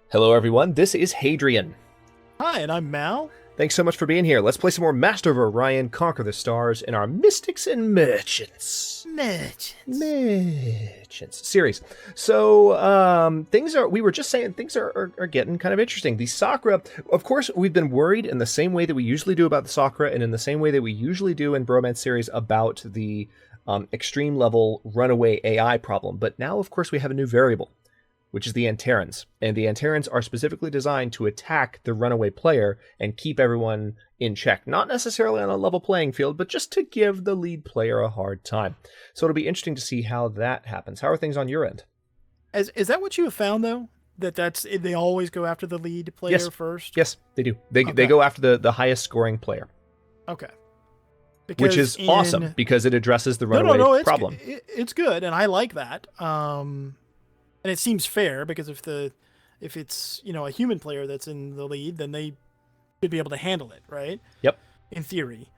Hello, everyone. This is Hadrian. Hi, and I'm Mal. Thanks so much for being here. Let's play some more Master of Orion, Conquer the Stars in our Mystics and Merchants series. So, we were just saying, things are getting kind of interesting. The Sakura, of course, we've been worried in the same way that we usually do about the Sakura, and in the same way that we usually do in Bromance series about the extreme level runaway AI problem. But now, of course, we have a new variable, which is the Antarans. And the Antarans are specifically designed to attack the runaway player and keep everyone in check. Not necessarily on a level playing field, but just to give the lead player a hard time. So it'll be interesting to see how that happens. How are things on your end? Is that what you have found, though? They always go after the lead player first? Yes, they do. They go after the highest scoring player. Okay. Which is awesome, because it addresses the runaway problem. It's good, and I like that. And it seems fair, because if it's a human player that's in the lead, then they should be able to handle it, right? Yep. In theory.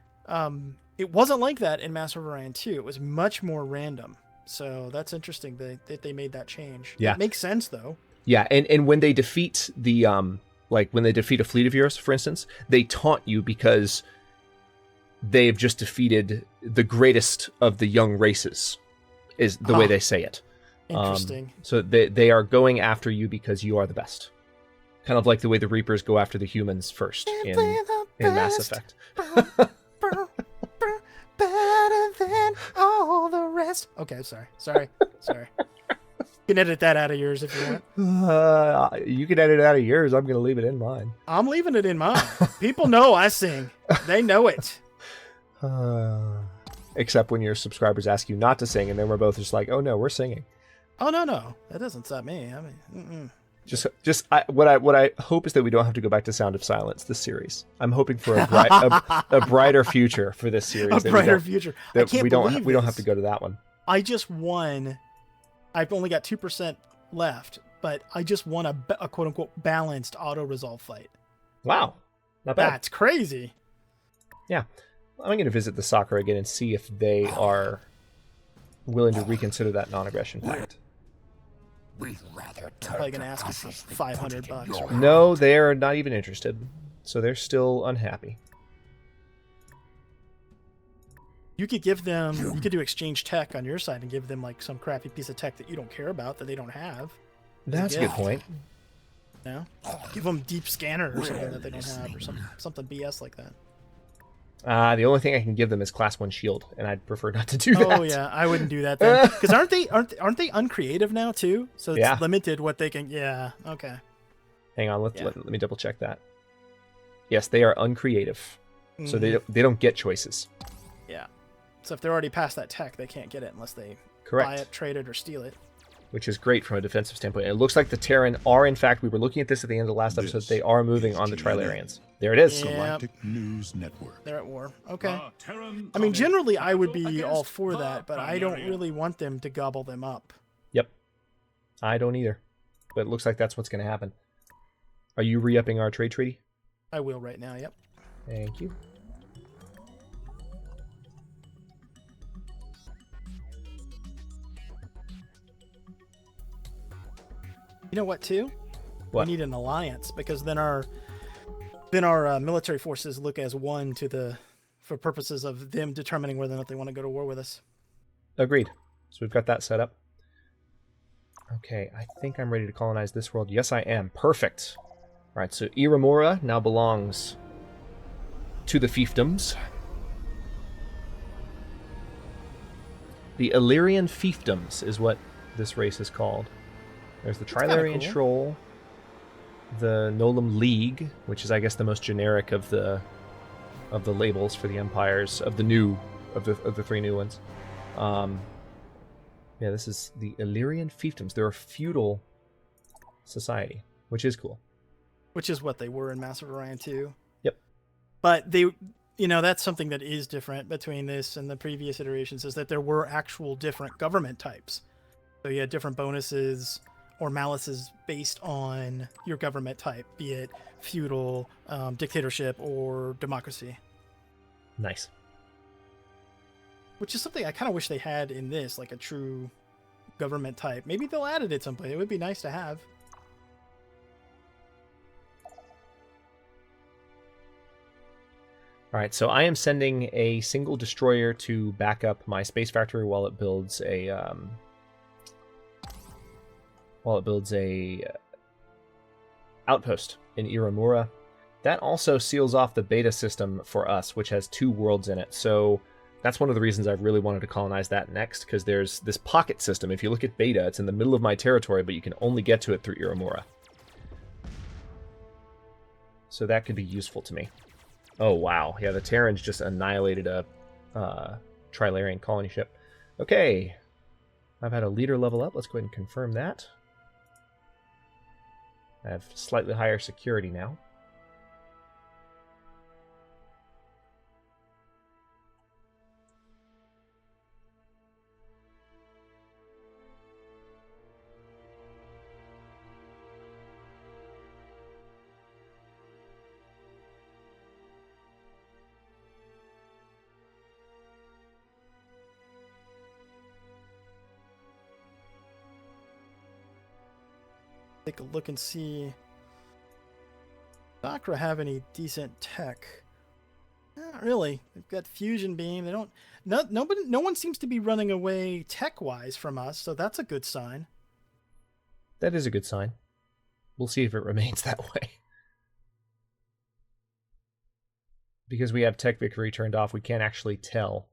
It wasn't like that in Master of Orion 2. It was much more random. So that's interesting that they made that change. Yeah. It makes sense, though. Yeah, and when they defeat when they defeat a fleet of yours, for instance, they taunt you because they've just defeated the greatest of the young races, is the way they say it. Interesting. So they are going after you because you are the best. Kind of like the way the Reapers go after the humans first in Mass Effect. Better than all the rest. Okay, sorry. You can edit that out of yours if you want. You can edit it out of yours. I'm going to leave it in mine. I'm leaving it in mine. People know I sing. They know it. Except when your subscribers ask you not to sing, and then we're both just like, oh no, we're singing. Oh no, that doesn't stop me. I mean, what I hope is that we don't have to go back to Sound of Silence this series. I'm hoping for a brighter future for this series. A brighter future. That we don't have to go to that one. I just won. I've only got 2% left, but I just won a quote unquote balanced auto resolve fight. Wow, not bad. That's crazy. Yeah, I'm going to visit the Sakura again and see if they are willing to reconsider that non-aggression pact. I'm probably going to ask you for $500. Right? No, they're not even interested. So they're still unhappy. You could do exchange tech on your side and give them like some crappy piece of tech that you don't care about, that they don't have. That's a good point. Yeah. Give them deep scanner or something that they don't have, or something BS like that. The only thing I can give them is class 1 shield, and I'd prefer not to do that. Oh yeah, I wouldn't do that then. Because aren't they uncreative now too? So it's limited what they can. Yeah. Okay. Hang on, let me double check that. Yes, they are uncreative, so they don't get choices. Yeah. So if they're already past that tech, they can't get it unless they buy it, trade it, or steal it. Which is great from a defensive standpoint. And it looks like the Terran are, in fact, we were looking at this at the end of the last episode, they are moving on the Trilarians. There it is. Galactic News Network. They're at war. Okay. I mean, generally, I would be all for that, but I don't really want them to gobble them up. Yep. I don't either. But it looks like that's what's going to happen. Are you re-upping our trade treaty? I will right now, yep. Thank you. You know what, too? What? We need an alliance, because then our military forces look as one for purposes of them determining whether or not they want to go to war with us. Agreed. So we've got that set up. Okay, I think I'm ready to colonize this world. Yes, I am. Perfect. All right, so Iramura now belongs to the Fiefdoms. The Elerian Fiefdoms is what this race is called. There's the Trilarian Troll, the Gnolam League, which is, I guess, the most generic of the labels for the empires of the 3 new ones. Yeah, this is the Elerian Fiefdoms. They're a feudal society, which is cool. Which is what they were in Master of Orion 2. Yep. But they, that's something that is different between this and the previous iterations, is that there were actual different government types. So you had different bonuses or malices based on your government type, be it feudal, dictatorship, or democracy. Nice. Which is something I kind of wish they had in this, like a true government type. Maybe they'll add it at some point. It would be nice to have. All right, so I am sending a single destroyer to back up my space factory while it builds a outpost in Iramura. That also seals off the beta system for us, which has 2 worlds in it. So that's one of the reasons I've really wanted to colonize that next, because there's this pocket system. If you look at beta, it's in the middle of my territory, but you can only get to it through Iramura. So that could be useful to me. Oh, wow. Yeah, the Terrans just annihilated a Trilarian colony ship. Okay. I've had a leader level up. Let's go ahead and confirm that. I have slightly higher security now. Take a look and see. Sakura have any decent tech? Not really. They've got fusion beam. They don't. No one seems to be running away tech-wise from us, so that's a good sign. That is a good sign. We'll see if it remains that way. Because we have tech victory turned off, we can't actually tell.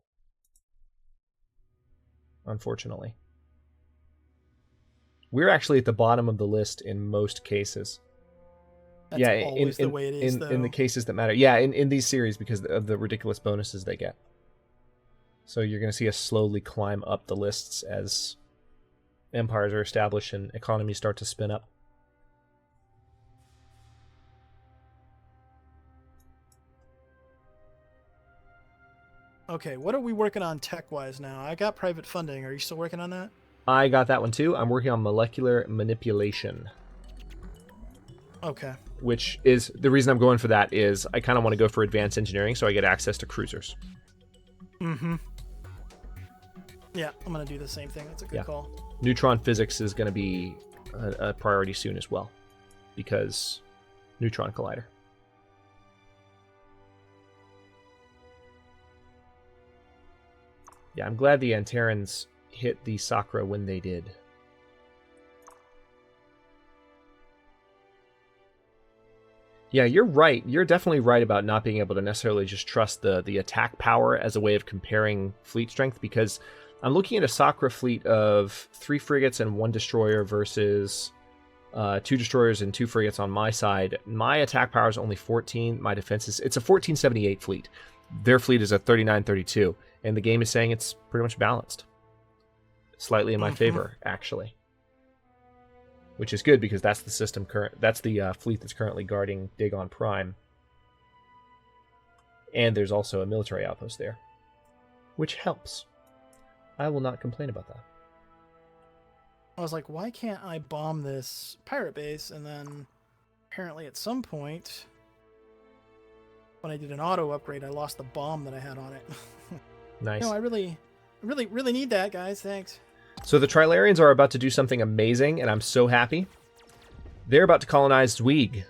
Unfortunately. We're actually at the bottom of the list in most cases. That's always the way it is, though. In the cases that matter. Yeah, in these series because of the ridiculous bonuses they get. So you're going to see us slowly climb up the lists as empires are established and economies start to spin up. Okay, what are we working on tech-wise now? I got private funding. Are you still working on that? I got that one too. I'm working on molecular manipulation. Okay. Which is, the reason I'm going for that is I kind of want to go for advanced engineering so I get access to cruisers. Mm-hmm. Yeah, I'm going to do the same thing. That's a good call. Neutron physics is going to be a priority soon as well. Because neutron collider. Yeah, I'm glad the Antarans hit the Sakura when they did. Yeah, you're right. You're definitely right about not being able to necessarily just trust the attack power as a way of comparing fleet strength, because I'm looking at a Sakura fleet of 3 frigates and 1 destroyer versus 2 destroyers and 2 frigates on my side. My attack power is only 14. My defense is... It's a 1478 fleet. Their fleet is a 3932. And the game is saying it's pretty much balanced. Slightly in my favor, actually. Which is good because that's the system that's the fleet that's currently guarding Dagon Prime. And there's also a military outpost there, which helps. I will not complain about that. I was like, why can't I bomb this pirate base? And then apparently at some point, when I did an auto upgrade, I lost the bomb that I had on it. Nice. No, I really need that, guys. Thanks. So the Trilarians are about to do something amazing, and I'm so happy. They're about to colonize Zweig.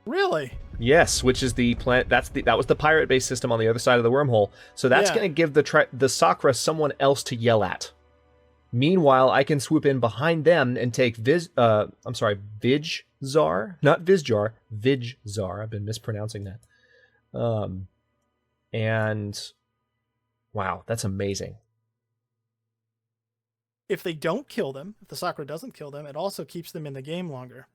Really? Yes, which is the planet. That was the pirate base system on the other side of the wormhole. So that's going to give the Sakura someone else to yell at. Meanwhile, I can swoop in behind them and take Vizjar, not Vizjar, Vizjar. I've been mispronouncing that. And wow, that's amazing. If they don't kill them, if the Sakura doesn't kill them, it also keeps them in the game longer.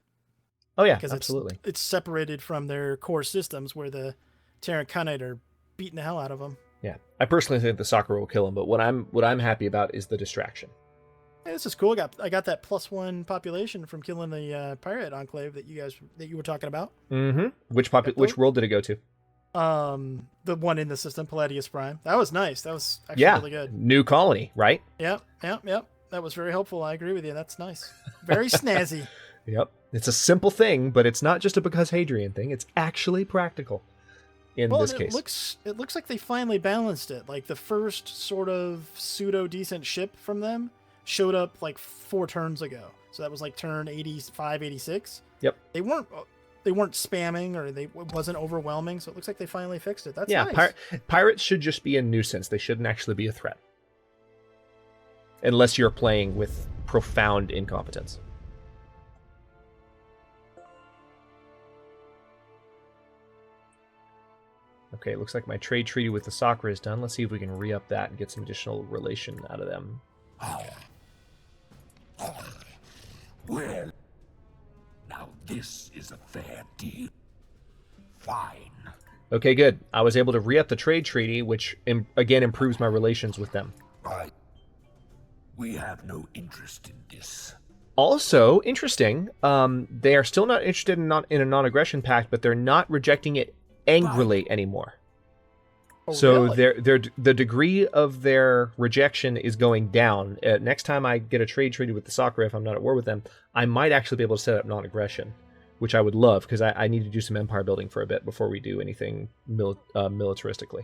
Oh yeah, because absolutely. It's separated from their core systems where the Terran Khanate are beating the hell out of them. Yeah, I personally think the Sakura will kill them, but what I'm happy about is the distraction. Hey, this is cool. I got that +1 population from killing the pirate enclave that you were talking about. Mm-hmm. Which world did it go to? The one in the system, Palladius Prime. That was nice. That was actually really good. New colony, right? Yep. That was very helpful. I agree with you. That's nice. Very snazzy. Yep. It's a simple thing, but it's not just a because Hadrian thing. It's actually practical in this case. It looks like they finally balanced it. Like the first sort of pseudo decent ship from them showed up like 4 turns ago. So that was like turn 85, 86. Yep. They weren't weren't spamming or it wasn't overwhelming. So it looks like they finally fixed it. That's Yeah, nice. pirates should just be a nuisance. They shouldn't actually be a threat. Unless you're playing with profound incompetence. Okay, looks like my trade treaty with the Sakura is done. Let's see if we can re-up that and get some additional relation out of them. Well, now this is a fair deal. Fine. Okay, good. I was able to re-up the trade treaty, which, again, improves my relations with them. Right. We have no interest in this. Also, interesting, they are still not interested in a non-aggression pact, but they're not rejecting it angrily anymore. Oh, So really? the degree of their rejection is going down. Next time I get a trade treaty with the Sakura, if I'm not at war with them, I might actually be able to set up non-aggression, which I would love, because I need to do some empire building for a bit before we do anything militaristically.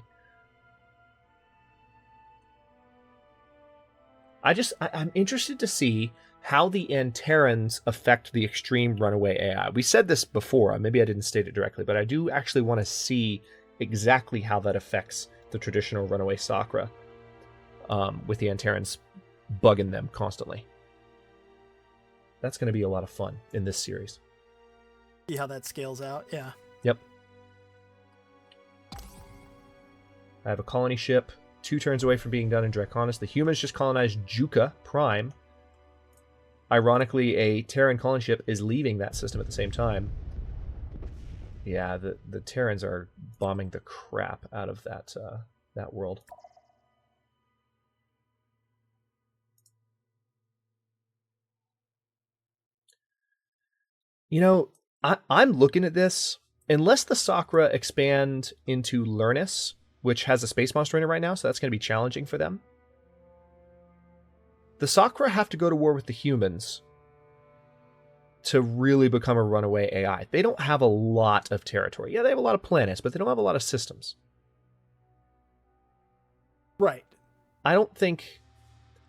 I'm interested to see how the Antarans affect the extreme runaway AI. We said this before, maybe I didn't state it directly, but I do actually want to see exactly how that affects the traditional runaway Sakura, with the Antarans bugging them constantly. That's going to be a lot of fun in this series. See how that scales out. Yeah. Yep. I have a colony ship 2 turns away from being done in Draconis. The humans just colonized Juka Prime. Ironically, a Terran colony ship is leaving that system at the same time. Yeah, the Terrans are bombing the crap out of that world. You know, I'm looking at this. Unless the Sakura expand into Lernus, which has a space monster in it right now, so that's going to be challenging for them. The Sakura have to go to war with the humans to really become a runaway AI. They don't have a lot of territory. Yeah, they have a lot of planets, but they don't have a lot of systems. Right. I don't think...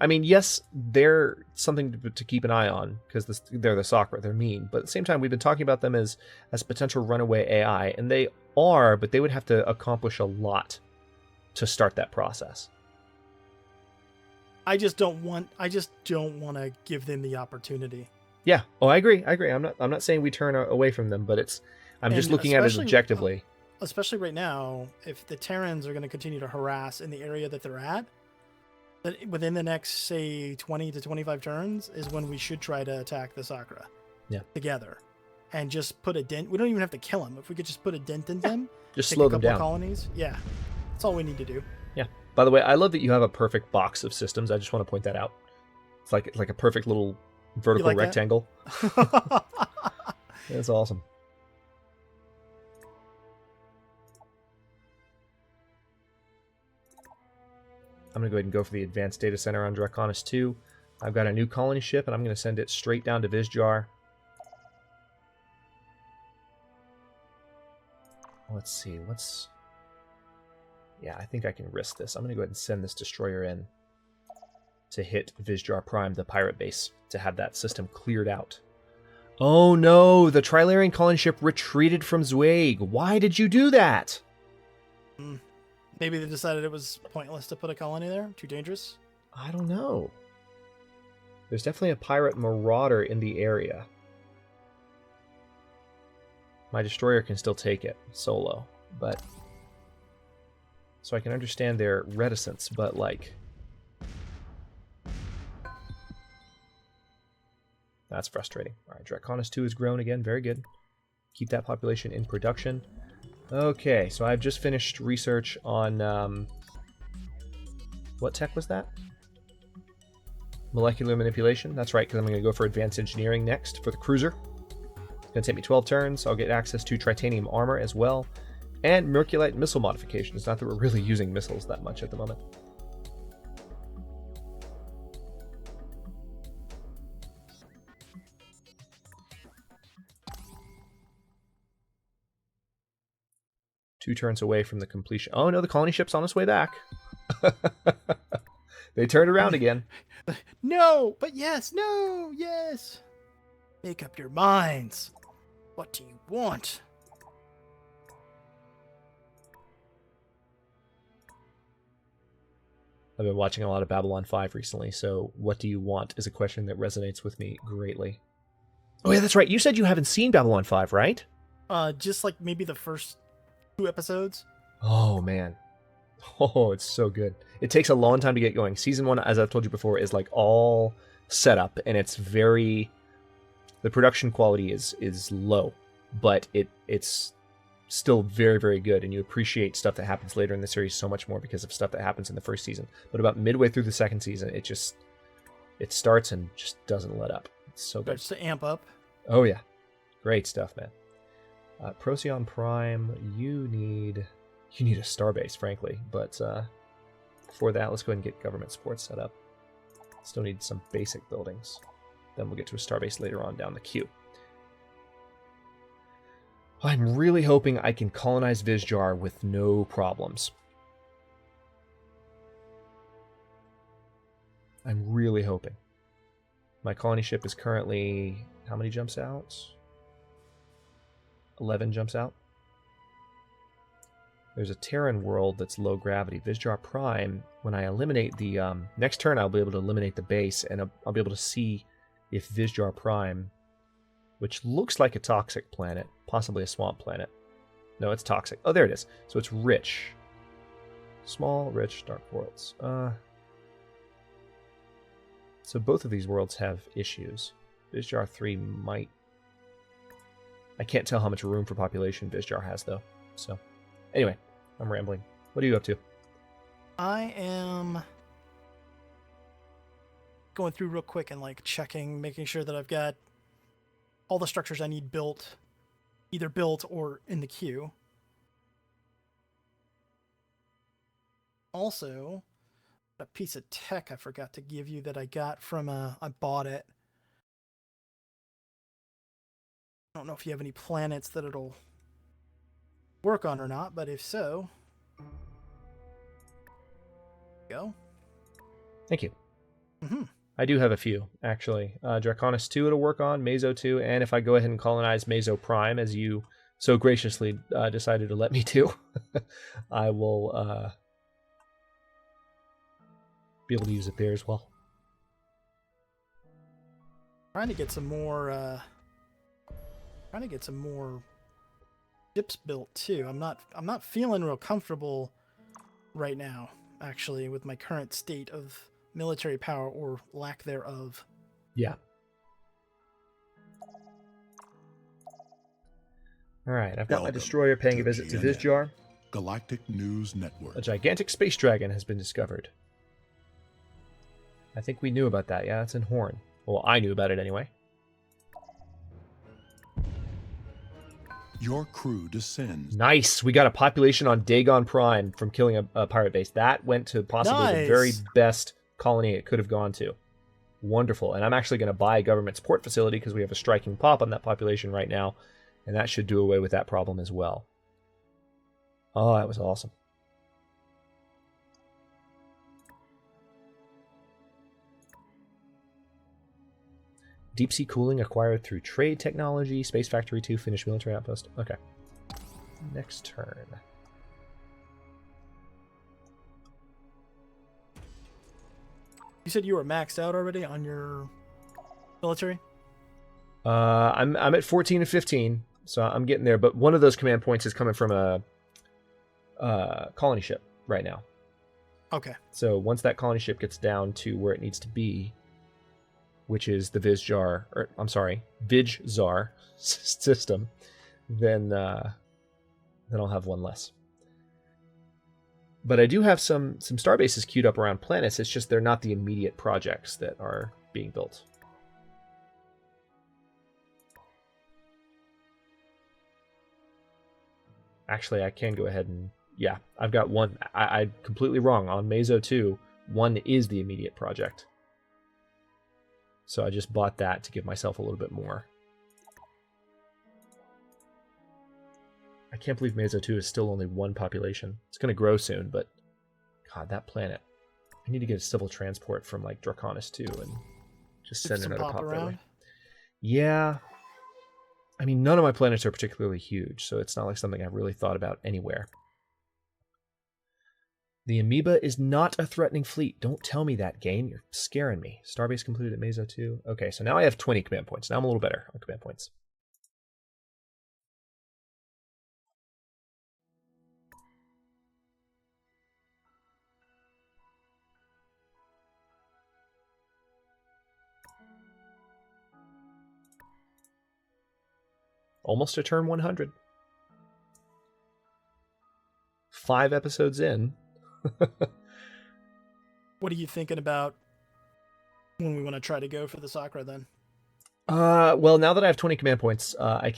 I mean, yes, they're something to keep an eye on, because they're the Sakura, they're mean, but at the same time, we've been talking about them as potential runaway AI, and they are, but they would have to accomplish a lot to start that process. I just don't want to give them the opportunity. Yeah. Oh, I agree. I'm not saying we turn away from them, but I'm just looking at it objectively. Especially right now, if the Terrans are going to continue to harass in the area that they're at, that within the next, say, 20 to 25 turns is when we should try to attack the Sakura. Yeah. Together. And just put a dent. We don't even have to kill them. If we could just put a dent in them. Just slow them down. Colonies. Yeah. That's all we need to do. Yeah. By the way, I love that you have a perfect box of systems. I just want to point that out. It's like a perfect little vertical rectangle. That's awesome. I'm going to go ahead and go for the advanced data center on Draconis 2. I've got a new colony ship, and I'm going to send it straight down to Vizjar. Let's see, Yeah, I think I can risk this. I'm going to go ahead and send this destroyer in to hit Vizjar Prime, the pirate base, to have that system cleared out. Oh no, the Trilarian colony ship retreated from Zweig. Why did you do that? Maybe they decided it was pointless to put a colony there? Too dangerous? I don't know. There's definitely a pirate marauder in the area. My destroyer can still take it solo, but... So I can understand their reticence, but like... That's frustrating. Alright, Draconis 2 has grown again. Very good. Keep that population in production. Okay, so I've just finished research on... what tech was that? Molecular manipulation. That's right, because I'm going to go for advanced engineering next for the cruiser. It's going to take me 12 turns. I'll get access to titanium armor as well. And Merculite missile modifications. Not that we're really using missiles that much at the moment. Two turns away from the completion. Oh no, the colony ship's on its way back. They turned around again. No, but yes, no, yes. Make up your minds. What do you want? I've been watching a lot of Babylon 5 recently, so what do you want is a question that resonates with me greatly. Oh yeah, that's right. You said you haven't seen Babylon 5, right? Just like maybe the first 2 episodes. Oh man. Oh, it's so good. It takes a long time to get going. Season 1, as I've told you before, is like all set up, and it's very... The production quality is low, but it's still very, very good, and you appreciate stuff that happens later in the series so much more because of stuff that happens in the first season. But about midway through the second season, it starts and just doesn't let up. It's so good. Starts to amp up. Oh yeah, great stuff, man. Procyon Prime, you need a starbase, frankly, but before that, let's go ahead and get government support set up. Still need some basic buildings. Then we'll get to a starbase later on down the queue. I'm really hoping I can colonize Vizjar with no problems. I'm really hoping. My colony ship is currently... How many jumps out? 11 jumps out. There's a Terran world that's low gravity. Vizjar Prime, when I eliminate the... next turn, I'll be able to eliminate the base, and I'll be able to see if Vizjar Prime, which looks like a toxic planet, possibly a swamp planet. No, it's toxic. Oh, there it is. So it's rich. Small, rich, dark worlds. So both of these worlds have issues. Vizjar 3 might... I can't tell how much room for population Vizjar has, though. So, anyway, I'm rambling. What are you up to? I am going through real quick and like checking, making sure that I've got all the structures I need built, either built or in the queue. Also, a piece of tech I forgot to give you that I got from I bought it. I don't know if you have any planets that it'll work on or not, but if so, go. Thank you. Mm-hmm. I do have a few, actually. Draconis 2 it'll work on, Meso 2, and if I go ahead and colonize Meso Prime, as you so graciously decided to let me do, I will be able to use it there as well. Trying to get some more ships built too. I'm not feeling real comfortable right now, actually, with my current state of military power or lack thereof. Yeah. All right, I've got my destroyer paying a visit to Vizjar. Galactic News Network. A gigantic space dragon has been discovered. I think we knew about that. Yeah, it's in Horn. Well, I knew about it anyway. Your crew descends. Nice. We got a population on Dagon Prime from killing a pirate base. That went to possibly the very best colony it could have gone to. Wonderful. And I'm actually going to buy a government support facility because we have a striking pop on that population right now. And that should do away with that problem as well. Oh, that was awesome. Deep sea cooling acquired through trade technology. Space Factory 2, finished military outpost. Okay. Next turn. You said you were maxed out already on your military? I'm at 14 and 15, so I'm getting there. But one of those command points is coming from a colony ship right now. Okay. So once that colony ship gets down to where it needs to be, which is the Vizjar system, then I'll have one less. But I do have some starbases queued up around planets. It's just they're not the immediate projects that are being built. Actually, I can go ahead and... Yeah, I've got one. I'm completely wrong. On Meso 2, one is the immediate project. So I just bought that to give myself a little bit more. I can't believe Meso 2 is still only one population. It's going to grow soon, but... God, that planet. I need to get a civil transport from, like, Draconis 2 and just send another pop that way. Yeah. I mean, none of my planets are particularly huge, so it's not like something I've really thought about anywhere. The Amoeba is not a threatening fleet. Don't tell me that, game. You're scaring me. Starbase completed at Meso 2. Okay, so now I have 20 command points. Now I'm a little better on command points. Almost a turn 100. 5 episodes in. What are you thinking about when we want to try to go for the Sakura then? Well, now that I have 20 command points, I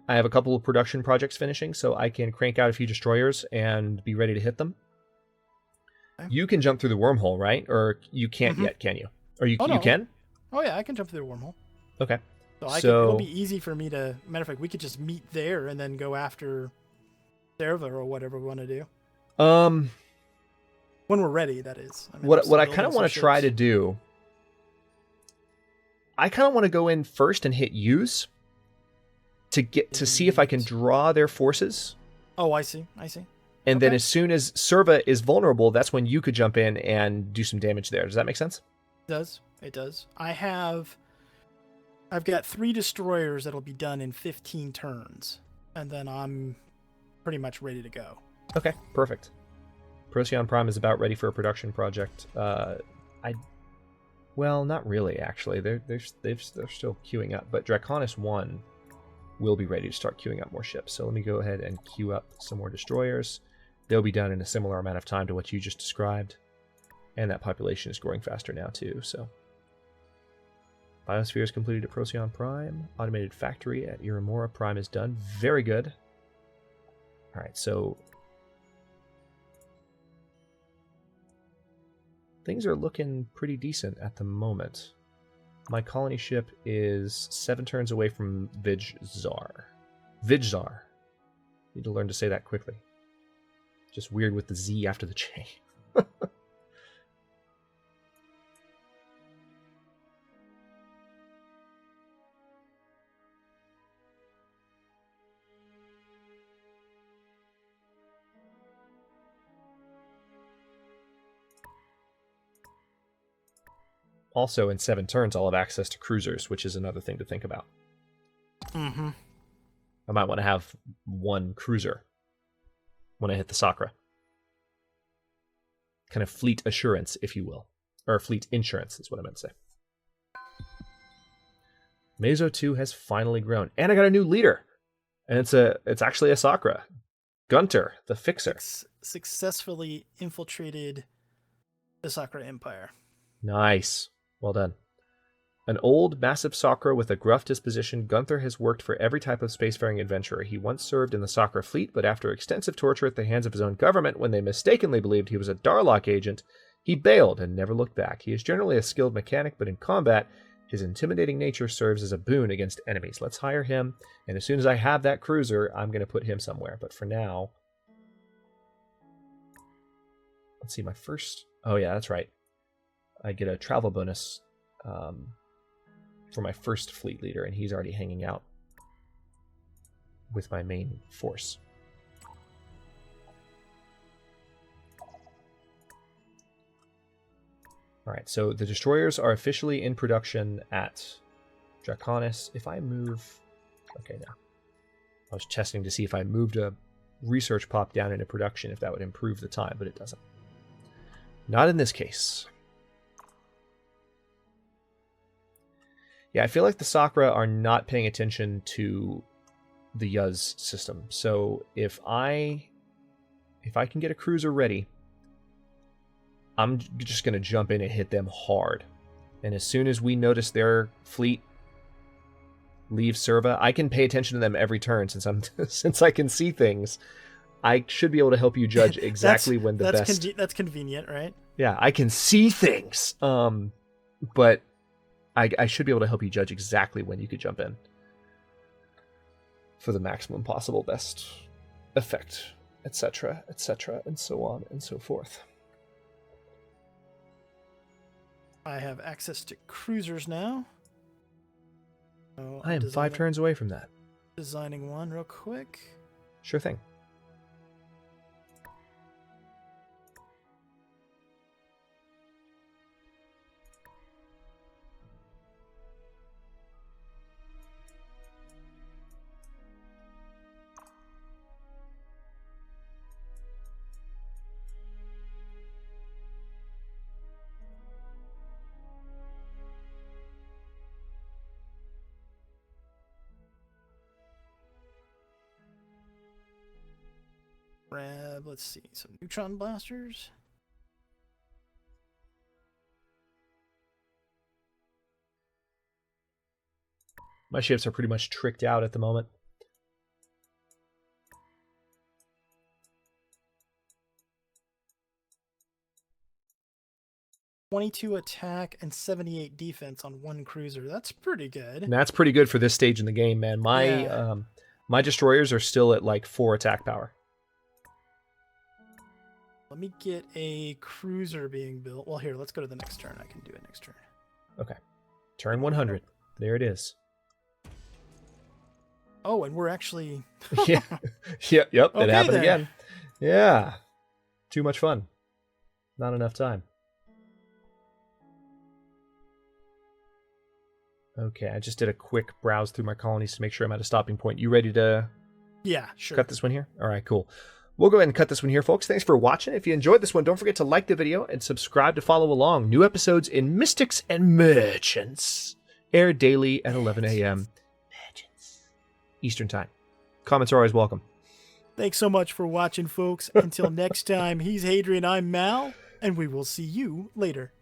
have a couple of production projects finishing, so I can crank out a few destroyers and be ready to hit them. Okay. You can jump through the wormhole, right? Or you can't yet, can you? Or you can? Oh yeah, I can jump through the wormhole. Okay. So it'll be easy for me to. Matter of fact, we could just meet there and then go after Serva or whatever we want to do. When we're ready, that is. I mean, what I kind of want to try to do. I kind of want to go in first and hit use to see if I can draw their forces. Oh, I see. And then as soon as Serva is vulnerable, that's when you could jump in and do some damage there. Does that make sense? It does. I've got 3 destroyers that'll be done in 15 turns, and then I'm pretty much ready to go. Okay, perfect. Procyon Prime is about ready for a production project. Well, not really, actually. They're still queuing up, but Draconis 1 will be ready to start queuing up more ships. So let me go ahead and queue up some more destroyers. They'll be done in a similar amount of time to what you just described. And that population is growing faster now, too, so... Biosphere is completed at Procyon Prime. Automated factory at Iramora Prime is done. Very good. Alright, so... things are looking pretty decent at the moment. My colony ship is 7 turns away from Vijzar. Vijzar. Need to learn to say that quickly. Just weird with the Z after the J. Also, in 7 turns, I'll have access to cruisers, which is another thing to think about. Mm-hmm. I might want to have 1 cruiser when I hit the Sakura. Kind of fleet assurance, if you will. Or fleet insurance is what I meant to say. Meso 2 has finally grown. And I got a new leader. And it's actually a Sakura. Gunter, the Fixer. Successfully infiltrated the Sakura Empire. Nice. Well done. An old, massive Sakura with a gruff disposition, Gunther has worked for every type of spacefaring adventurer. He once served in the Sakura fleet, but after extensive torture at the hands of his own government when they mistakenly believed he was a Darlock agent, he bailed and never looked back. He is generally a skilled mechanic, but in combat, his intimidating nature serves as a boon against enemies. Let's hire him, and as soon as I have that cruiser, I'm going to put him somewhere. But for now... let's see, my first... oh yeah, that's right. I get a travel bonus for my first fleet leader, and he's already hanging out with my main force. Alright, so the destroyers are officially in production at Draconis. If I move... okay, now. I was testing to see if I moved a research pop down into production, if that would improve the time, but it doesn't. Not in this case. Yeah, I feel like the Sakura are not paying attention to the Yuz system. So if I can get a cruiser ready, I'm just going to jump in and hit them hard. And as soon as we notice their fleet leave Serva, I can pay attention to them every turn since I can see things. I should be able to help you judge exactly when the best... that's convenient, right? Yeah, I can see things. But I should be able to help you judge exactly when you could jump in for the maximum possible best effect, etc., and so on and so forth. I have access to cruisers now. So I am 5 turns away from that. Designing one real quick. Sure thing. Grab, let's see, some neutron blasters. My ships are pretty much tricked out at the moment. $22 attack and 78 defense on one cruiser. That's pretty good. And that's pretty good for this stage in the game, man. My Yeah. my destroyers are still at like 4 attack power. Let me get a cruiser being built. Well, here, let's go to the next turn. I can do it next turn. Okay. Turn 100. There it is. Oh, and we're actually... Yeah. Yep. It Okay, happened then. again. Yeah. Too much fun. Not enough time. Okay, I just did a quick browse through my colonies to make sure I'm at a stopping point. You ready to Yeah, sure. cut this one here? All right, cool. We'll go ahead and cut this one here, folks. Thanks for watching. If you enjoyed this one, don't forget to like the video and subscribe to follow along. New episodes in Mystics and Merchants air daily at 11 a.m. Eastern Time. Comments are always welcome. Thanks so much for watching, folks. Until next time, he's Hadrian, I'm Mal, and we will see you later.